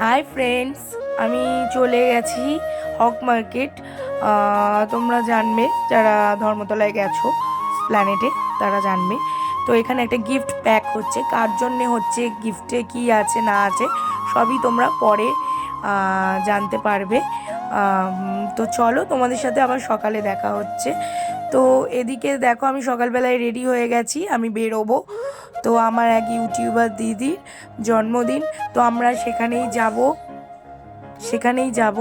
Hi friends, আমি চলে গেছি হক মার্কেট। তোমরা জানবে, যারা ধর্মতলায় গেছো প্ল্যানেটে তারা জানবে। তো এখানে একটা গিফট প্যাক হচ্ছে, কার জন্যে হচ্ছে, গিফটে কি আছে না আছে সবই তোমরা পরে জানতে পারবে। তো চলো, তোমাদের সাথে আবার সকালে দেখা হচ্ছে। তো এদিকে দেখো, আমি সকালবেলায় রেডি হয়ে গেছি, আমি বেরোবো। তো আমার এক ইউটিউবার দিদির জন্মদিন, তো আমরা সেখানেই যাব।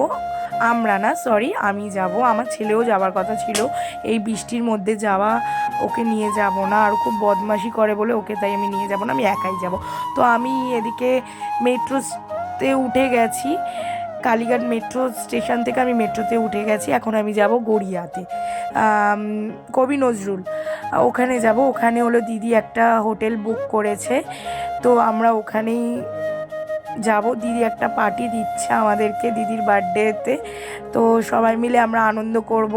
আমরা না, সরি, আমি যাব। আমার ছেলেও যাওয়ার কথা ছিল, এই বৃষ্টির মধ্যে যাওয়া, ওকে নিয়ে যাব না, আর খুব বদমাশি করে বলে ওকে তাই আমি নিয়ে যাব না, আমি একাই যাব। তো আমি এদিকে মেট্রোতে উঠে গেছি, কালীঘাট মেট্রো স্টেশন থেকে আমি মেট্রোতে উঠে গেছি। এখন আমি যাব গড়িয়াতে, কবি নজরুল, ওখানে যাব। ওখানে হলো দিদি একটা হোটেল বুক করেছে, তো আমরা ওখানেই যাব। দিদি একটা পার্টি দিচ্ছে আমাদেরকে দিদির বার্থডেতে, তো সবাই মিলে আমরা আনন্দ করব,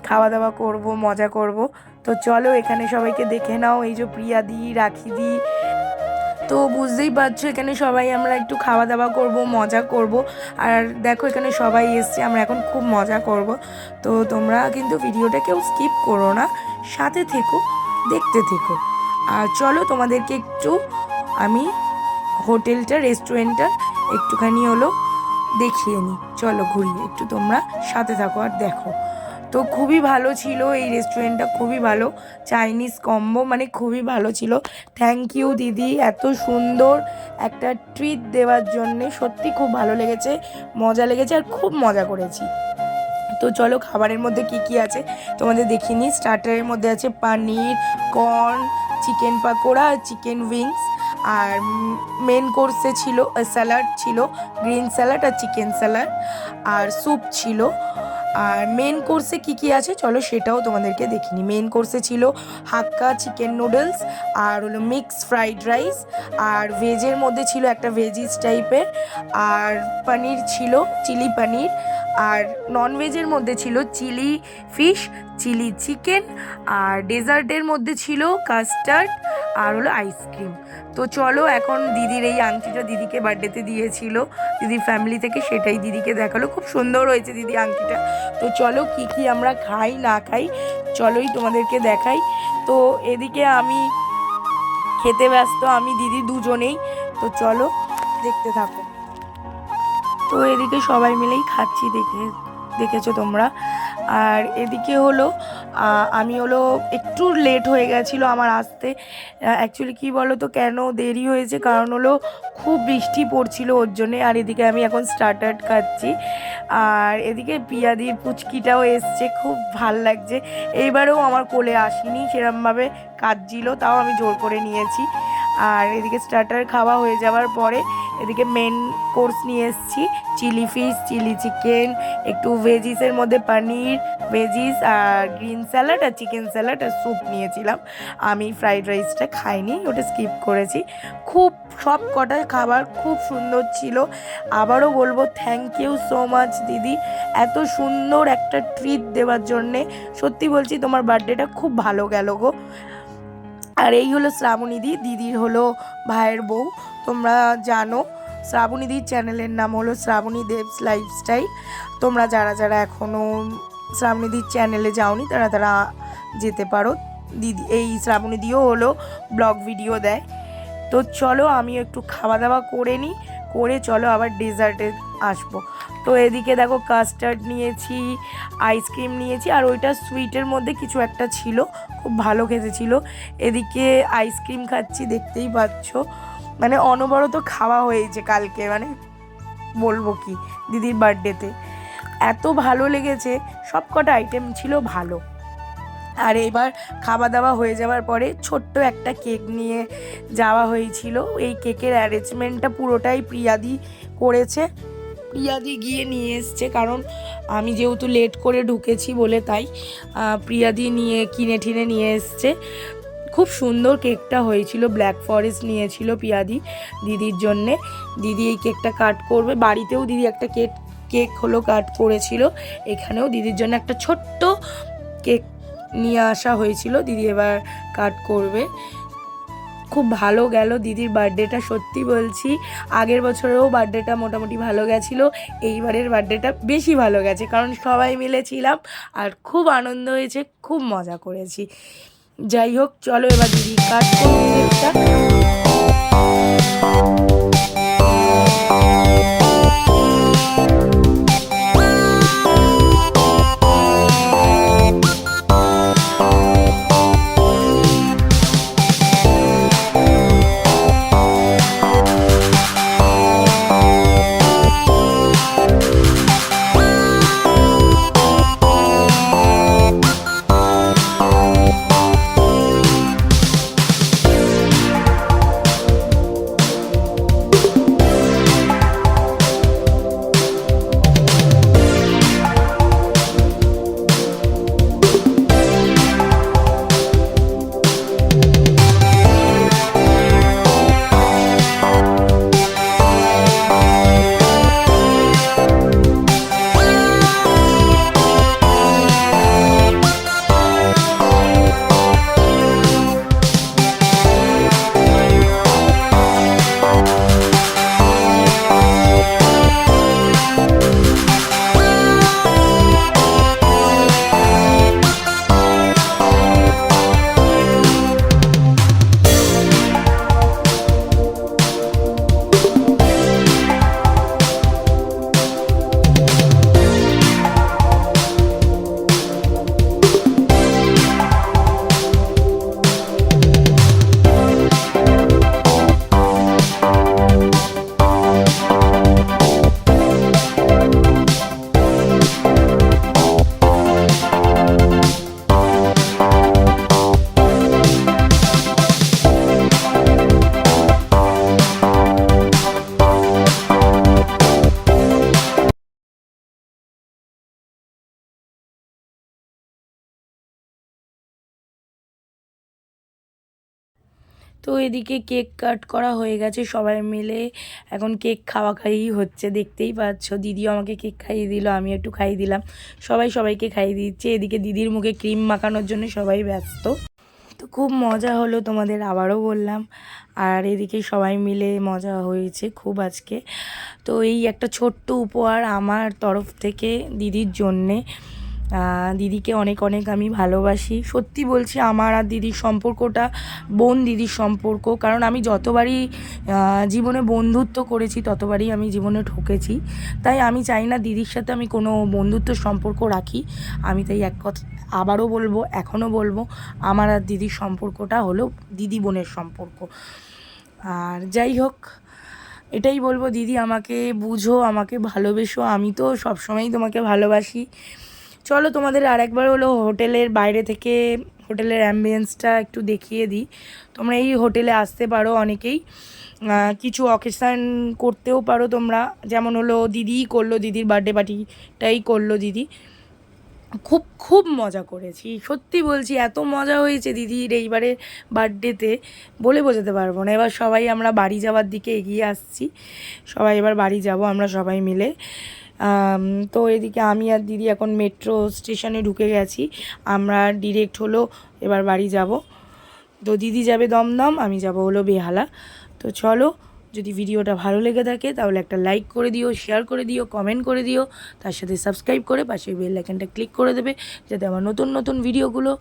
খাওয়া দাওয়া করব, মজা করব। তো চলো, এখানে সবাইকে দেখে নাও, এই যে প্রিয়া দি, রাখি দি। তো বুঝতেই পারছো, এখানে সবাই আমরা একটু খাওয়া দাওয়া করব, মজা করব। আর দেখো, এখানে সবাই এসছে, আমরা এখন খুব মজা করব। তো তোমরা কিন্তু ভিডিওটা কেউ স্কিপ করো না, সাথে থেকো, দেখতে থেকো। আর চলো, তোমাদেরকে একটু আমি হোটেলটা, রেস্টুরেন্টটা একটুখানি হলো দেখিয়ে নিই। চলো ঘুরিয়ে, একটু তোমরা সাথে থাকো আর দেখো। তো খুবই ভালো ছিল এই রেস্টুরেন্টটা, খুবই ভালো, চাইনিজ কম্বো, মানে খুবই ভালো ছিল। থ্যাংক ইউ দিদি, এত সুন্দর একটা ট্রিট দেওয়ার জন্যে, সত্যি খুব ভালো লেগেছে, মজা লেগেছে, আর খুব মজা করেছি। তো চলো, খাবারের মধ্যে কি কি আছে তোমাদের দেখিয়ে নিই। স্টার্টারের মধ্যে আছে paneer, corn, chicken pakora, chicken wings. আর মেন কোর্সে ছিল স্যালাড, ছিল গ্রিন স্যালাড আর চিকেন স্যালাড, আর স্যুপ ছিল। আর মেন কোর্সে কি কি আছে চলো সেটাও তোমাদেরকে দেখিনি। মেন কোর্সে ছিল হাক্কা চিকেন নুডলস, আর হলো মিক্স ফ্রাইড রাইস, আর ভেজের মধ্যে ছিল একটা ভেজিস টাইপের, আর পনির ছিল, চিলি পনির। আর ননভেজের মধ্যে ছিল চিলি ফিশ, চিলি চিকেন, আর ডেজার্টের মধ্যে ছিল কাস্টার্ড, আর হলো আইসক্রিম। তো চলো, এখন দিদির এই আংটিটা দিদিকে বার্থডেতে দিয়েছিল দিদির ফ্যামিলি থেকে, সেটাই দিদিকে দেখালো, খুব সুন্দর হয়েছে দিদি আংটিটা। তো চলো, কি কি আমরা খাই না খাই চলোই তোমাদেরকে দেখাই। তো এদিকে আমি খেতে ব্যস্ত, আমি দিদি দুজনেই। তো চলো, দেখতে থাকো। তো এদিকে সবাই মিলেই খাচ্ছি, দেখেছো তোমরা। আর এদিকে হলো আমি হলো একটু লেট হয়ে গেছিলো আমার আসতে। অ্যাকচুয়ালি কী বলো তো, কেন দেরি হয়েছে, কারণ হলো খুব বৃষ্টি পড়ছিল ওর জন্যে। আর এদিকে আমি এখন স্টার্টার খাচ্ছি। আর এদিকে পিয়াদির পুচকিটাও এসছে, খুব ভাল লাগছে। এইবারেও আমার কোলে আসেনি, সেরমভাবে কাঁদছিল, তাও আমি জোর করে নিয়েছি। আর এদিকে স্টার্টার খাওয়া হয়ে যাওয়ার পরে এদিকে মেন কোর্স নিয়ে এসেছি, চিলি ফিশ, চিলি চিকেন, একটু ভেজিসের মধ্যে পনির, ভেজিস, আর গ্রিন স্যালাড, আর চিকেন স্যালাড, আর স্যুপ নিয়েছিলাম। আমি ফ্রাইড রাইসটা খাইনি, ওটা স্কিপ করেছি। খুব সব কটা খাবার খুব সুন্দর ছিল। আবারও বলবো, থ্যাংক ইউ সো মাচ দিদি, এত সুন্দর একটা ট্রিট দেওয়ার জন্যে। সত্যি বলছি, তোমার বার্থডেটা খুব ভালো গেল গো। আর এই হলো শ্রাবণী দি, দিদির হলো ভাইয়ের বউ। তোমরা জানো, শ্রাবণী দির চ্যানেলের নাম হলো শ্রাবণী দেবস লাইফস্টাইল। তোমরা যারা যারা এখনও শ্রাবণী দির চ্যানেলে যাওনি, তারা যেতে পারো। দিদি, এই শ্রাবণী দিও হলো ব্লগ ভিডিও দেয়। তো চলো, আমি একটু খাওয়া দাওয়া করে নিই, করে চলো আবার ডেজার্টে আসবো। তো এদিকে দেখো, কাস্টার্ড নিয়েছি, আইসক্রিম নিয়েছি, আর ওইটা সুইটের মধ্যে কিছু একটা ছিল, খুব ভালো খেতে ছিল। এদিকে আইসক্রিম খাচ্ছি, দেখতেই পাচ্ছ, মানে অনবরত খাওয়া হয়েছে কালকে, মানে বলবো কি, দিদির বার্থডেতে এত ভালো লেগেছে, সব কটা আইটেম ছিল ভালো। আর এবার খাওয়া দাওয়া হয়ে যাওয়ার পরে ছোট্ট একটা কেক নিয়ে যাওয়া হয়েছিল। এই কেকের অ্যারেঞ্জমেন্টটা পুরোটাই প্রিয়াদি করেছে, প্রিয়াদি গিয়ে নিয়ে এসছে, কারণ আমি যেহেতু লেট করে ঢুকেছি বলে, তাই প্রিয়াদি কিনে ঠিনে নিয়ে এসছে। খুব সুন্দর কেকটা হয়েছিল, ব্ল্যাক ফরেস্ট নিয়েছিল প্রিয়াদি দিদির জন্যে। দিদি এই কেকটা কাট করবে, বাড়িতেও দিদি একটা কেক হলো কাট করেছিল, এখানেও দিদির জন্য একটা ছোট্ট কেক নিয়ে আসা হয়েছিল। দিদি এবার কাট করবে। খুব ভালো গেল দিদির বার্থডেটা, সত্যি বলছি। আগের বছরেও বার্থডেটা মোটামুটি ভালো গেছিলো, এইবারের বার্থডেটা বেশি ভালো গেছে, কারণ সবাই মিলে ছিলাম আর খুব আনন্দ হয়েছে, খুব মজা করেছি। যাই হোক, চলো এবার দিদি কাট করবে কেকটা। তো এদিকে কেক কাট করা হয়ে গেছে, সবাই মিলে এখন কেক খাওয়া খাইই হচ্ছে, দেখতেই পাচ্ছ। দিদিও আমাকে কেক খাইয়ে দিল, আমি একটু খাইয়ে দিলাম, সবাই সবাইকে খাইয়ে দিচ্ছে। এদিকে দিদির মুখে ক্রিম মাখানোর জন্য সবাই ব্যস্ত। তো খুব মজা হলো, তোমাদের আবারও বললাম। আর এদিকে সবাই মিলে মজা হয়েছে খুব আজকে। তো এই একটা ছোট্ট উপহার আমার তরফ থেকে দিদির জন্যে। দিদিকে অনেক অনেক আমি ভালোবাসি, সত্যি বলছি। আমার আর দিদির সম্পর্কটা বোন দিদির সম্পর্ক, কারণ আমি যতবারই জীবনে বন্ধুত্ব করেছি ততবারই আমি জীবনে ঠকেছি। তাই আমি চাই না দিদির সাথে আমি কোনো বন্ধুত্ব সম্পর্ক রাখি। আমি তাই এক কথা আবারও বলবো, এখনও বলবো, আমার আর দিদির সম্পর্কটা হলো দিদি বোনের সম্পর্ক। আর যাই হোক, এটাই বলবো, দিদি আমাকে বুঝো, আমাকে ভালোবেসো, আমি তো সবসময়ই তোমাকে ভালোবাসি। চলো তোমাদের আরেকবার হলো হোটেলের বাইরে থেকে হোটেলের অ্যাম্বিয়েন্সটা একটু দেখিয়ে দিই। তোমরা এই হোটেলে আসতে পারো অনেকেই, কিছু অকেশান করতেও পারো তোমরা। যেমন হলো দিদিই করলো, দিদির বার্থডে পার্টিটাই করলো দিদি। খুব খুব মজা করেছি, সত্যি বলছি, এত মজা হয়েছে দিদির এইবারে বার্থডেতে, বলে বোঝাতে পারবো না। এবার সবাই আমরা বাড়ি যাওয়ার দিকে এগিয়ে আসছি, সবাই এবার বাড়ি যাব আমরা সবাই মিলে। তো এদিকে আমি আর দিদি এখন মেট্রো স্টেশনে ঢুকে গেছি, আমরা ডিরেক্ট হলো এবার বাড়ি যাব। তো দিদি যাবে দমদম, আমি যাব হলো বেহালা। তো চলো, যদি ভিডিওটা ভালো লেগে থাকে তাহলে একটা লাইক করে দিও, শেয়ার করে দিও, কমেন্ট করে দিও, তার সাথে সাবস্ক্রাইব করে পাশে বেল আইকনটা ক্লিক করে দেবে, যাতে আমার নতুন নতুন ভিডিওগুলো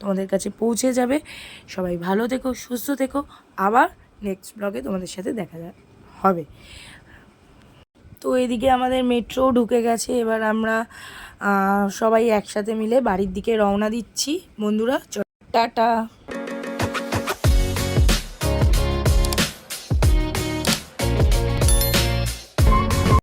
তোমাদের কাছে পৌঁছে যাবে। সবাই ভালো থেকো, সুস্থ থেকো, আবার নেক্সট ব্লগে তোমাদের সাথে দেখা হবে। তো এদিকে আমাদের মেট্রো ঢুকে গেছে, এবার আমরা সবাই একসাথে মিলে বাড়ির দিকে রওনা দিচ্ছি বন্ধুরা। টাটা।